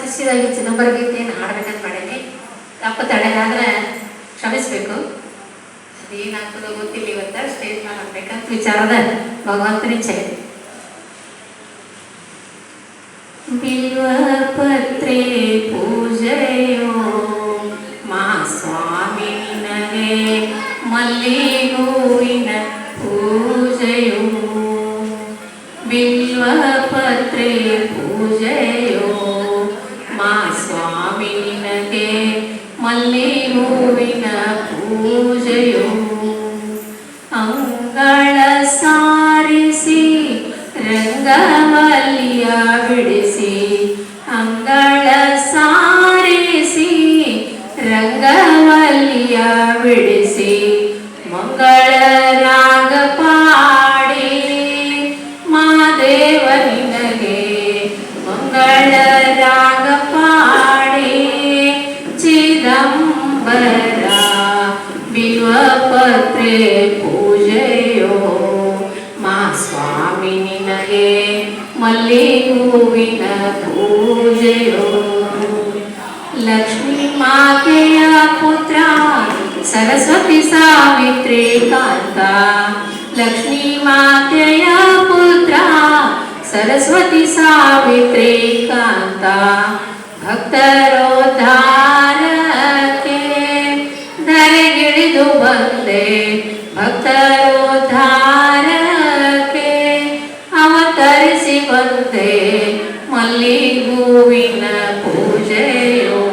ಖುಷಿಯಾಗಿ ಚಿದಂಬರ ಗೀತೆಯನ್ನು ಹಾಡಬೇಕಂತ ಮಾಡೀನಿ. ತಪ್ಪು ತಡೆಗಾದ್ರೆ ಕ್ಷಮಿಸಬೇಕು. ಅದೇನಾಗ್ತದೋ ಗೊತ್ತಿಲ್ಲ. ಇವತ್ತು ಸ್ಟೇಜ್ ಮೇಲೆ ಹಾಕ್ಬೇಕಂತ ವಿಚಾರದ ಭಗವಂತನ ಇಚ್ಛೆ. ಬಿಲ್ವ ಪತ್ರೆ ಪೂಜೆಯೋ ಮಾ ಸ್ವಾಮಿ ನಿನಗೆ, ಮಲ್ಲಿಗೂವಿನ ಪೂಜೆಯೋ. ಬಿಲ್ವ ಪತ್ರೆ ಪೂಜೆಯೋ ಮಾ ಸ್ವಾಮಿ ನಿನಗೆ, ಮಲ್ಲಿಗೂವಿನ ಪೂಜೆಯೋ. ಅಂಗಳ ಸಾರಿಸಿ ರಂಗವಲ್ಲಿಯ ಬಿಡಿಸಿ, ಅಂಗಳ ಸಾರಿಸಿ ರಂಗವಲ್ಲಿಯ ಬಿಡಿಸಿ, ಮಂಗಳ ರಾಗ ಪಾಡಿ ಮಾದೇವ ನಿನಗೆ, ಮಂಗಳ ರಾಗ ಪಾಡಿ ಚಿದಂಬರ. ಬಿಲ್ವ ಪತ್ರೆ ಪೂಜೆಯೋ ಮಾ ಸ್ವಾಮಿ ನಿನಗೆ, ಮಲ್ಲಿಗೂವಿನ ಪೂಜೆಯೋ. ಲಕ್ಷ್ಮೀ ಮಾತೆಯ ಪುತ್ರ ಸರಸ್ವತಿ ಸಾವಿತ್ರಿ ಕಾಂತ, ಲಕ್ಷ್ಮೀ ಮಾತೆಯ ಪುತ್ರ ಸರಸ್ವತಿ ಸಾವಿತ್ರಿ ಕಾಂತ. ಭಕ್ತರೋದ್ಧಾರಕ್ಕೆ ಧರೆಗಿಳಿದು ಬಂದೆ, ಭಕ್ತರೋದ್ಧಾರಕ್ಕೆ ಅವತರಿಸಿ ಬಂದೆ, ಮಲ್ಲಿಗೂವಿನ ಪೂಜೆಯೋ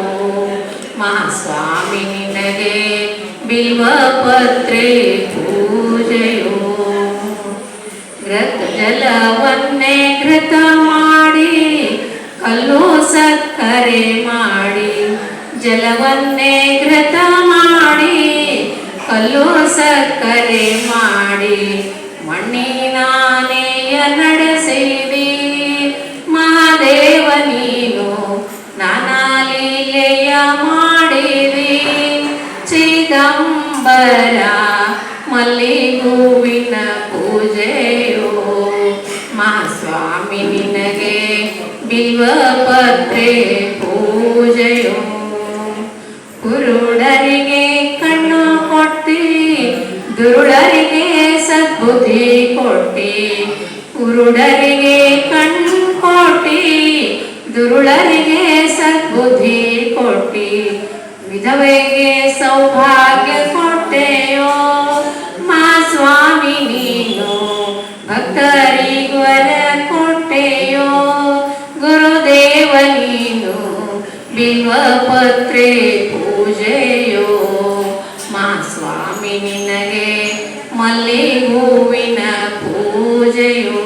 ಮಹಾಸ್ವಾಮಿ ನಿನಗೆ, ಬಿಲ್ವ ಪತ್ರೆ ಪೂಜೆಯೋ. ಜಲವನ್ನೇ ಘೃತ ಮಾಡಿ ಕಲ್ಲು ಸಕ್ಕರೆ ಮಾಡಿ, ಜಲವನ್ನೇ ಘೃತ ಮಾಡಿ ಕಲ್ಲು ಸಕ್ಕರೆ ಮಾಡಿ, ಮಣ್ಣಿನಾನೆಯ ನಡೆಸಿದಿ ಮಹಾದೇವ ನೀನು, ನಾನಾ ಲೀಲೆಯ ಮಾಡಿದಿ ಚಿದಂಬರ. ಮಲ್ಲಿಗೂವಿನ ಪೂಜೆಯೋ ಮಹಾಸ್ವಾಮಿ ನಿನಗೆ, ಬಿಲ್ವ ಪತ್ರೆ ಪೂಜೆಯೋ. ಕುರುಡರಿಗೆ ಕಣ್ಣು ಕೊಟ್ಟಿ, ದುರುಳರಿಗೆ ಸದ್ಬುದ್ಧಿ ಕೊಟ್ಟಿ, ಕುರುಡರಿಗೆ ಕಣ್ಣು ಕೊಟ್ಟಿ, ದುರುಳರಿಗೆ ಸದ್ಬುದ್ಧಿ ಕೊಟ್ಟಿ, ವಿಧವೆಗೆ ಸೌಭಾಗ್ಯ ಕೊಟ್ಟೆಯೋ ಮಾ ಸ್ವಾಮಿ ನೀನು, ಭಕ್ತರಿಗೊರ ಕೊಟ್ಟೆಯೋ ಗುರುದೇವ ನೀನು. ಬಿಲ್ವ ಪತ್ರೆ ಪೂಜೆಯೋ ಮಾ ಸ್ವಾಮಿ ನಿನಗೆ, ಮಲ್ಲಿಗೂವಿನ ಪೂಜೆಯೋ.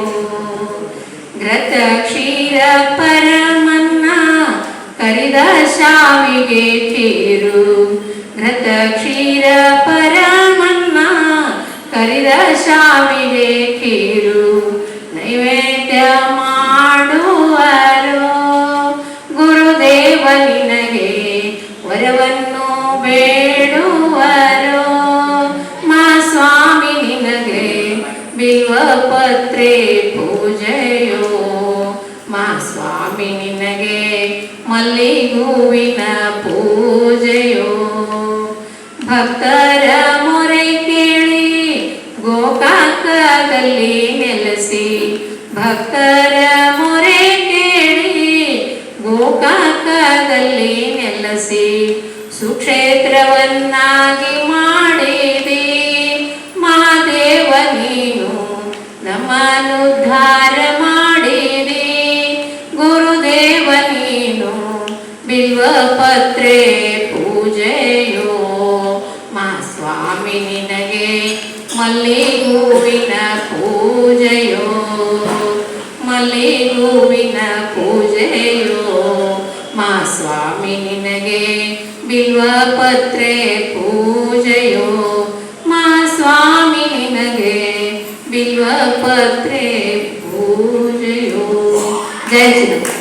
ಘೃತ ಕ್ಷೀರ ಪರಮನ್ನ ಕರಿದ ಶಾವಿಗೆ ಖೀರು, ಘೃತ ಕ್ಷೀರ ಪರಮನ್ನ ಕರಿದ ಶಾವಿಗೆ ಖೀರು. ನೈವೇದ್ಯ ಮಾಡುವರೋ ಗುರುದೇವ ನಿನಗೆ, ವರವನ್ನು ಬೇಡುವರೋ ಮಾ ಸ್ವಾಮಿ ನಿನಗೆ, ಬಿಲ್ವ ಪತ್ರೆ ಪೂಜೆಯೋ ಮಾ ಸ್ವಾಮಿ ನಿನಗೆ, ಮಲ್ಲಿಗೂವಿನ ಪೂಜೆಯೋ. ಭಕ್ತರ ಮೊರೆ ಕೇಳಿ ಗೋಕಾಕದಲ್ಲಿ ನೆಲೆಸಿ, ಭಕ್ತರ ಮೊರೆ ಕೇಳಿ ಗೋಕಾಕದಲ್ಲಿ ನೆಲೆಸಿ, ಸುಕ್ಷೇತ್ರವನ್ನಾಗಿ ಮಾಡಿದಿ ಮಹಾದೇವ ನೀನು, ನಮ್ಮನುದ್ಧಾರ ಮಾಡಿದಿ ಗುರುದೇವ ನೀನು. ಬಿಲ್ವ ಪತ್ರೆ ಪೂಜೆಯೋ ಮಹಾಸ್ವಾಮಿ ನಿನಗೆ, ಮಲ್ಲಿಗೂವಿನ ಪೂಜೆಯೋ, ಮಲ್ಲಿಗೂವಿನ ಪೂಜೆಯೋ ಮಹಾಸ್ವಾಮಿ ನಿನಗೆ, ಬಿಲ್ವ ಪತ್ರೆ ಪೂಜೆಯೋ ಮಹಾಸ್ವಾಮಿ ನಿನಗೆ, ಬಿಲ್ವ ಪತ್ರೆ ಪೂಜೆಯೋ. ಜಯ ಶ್ರೀ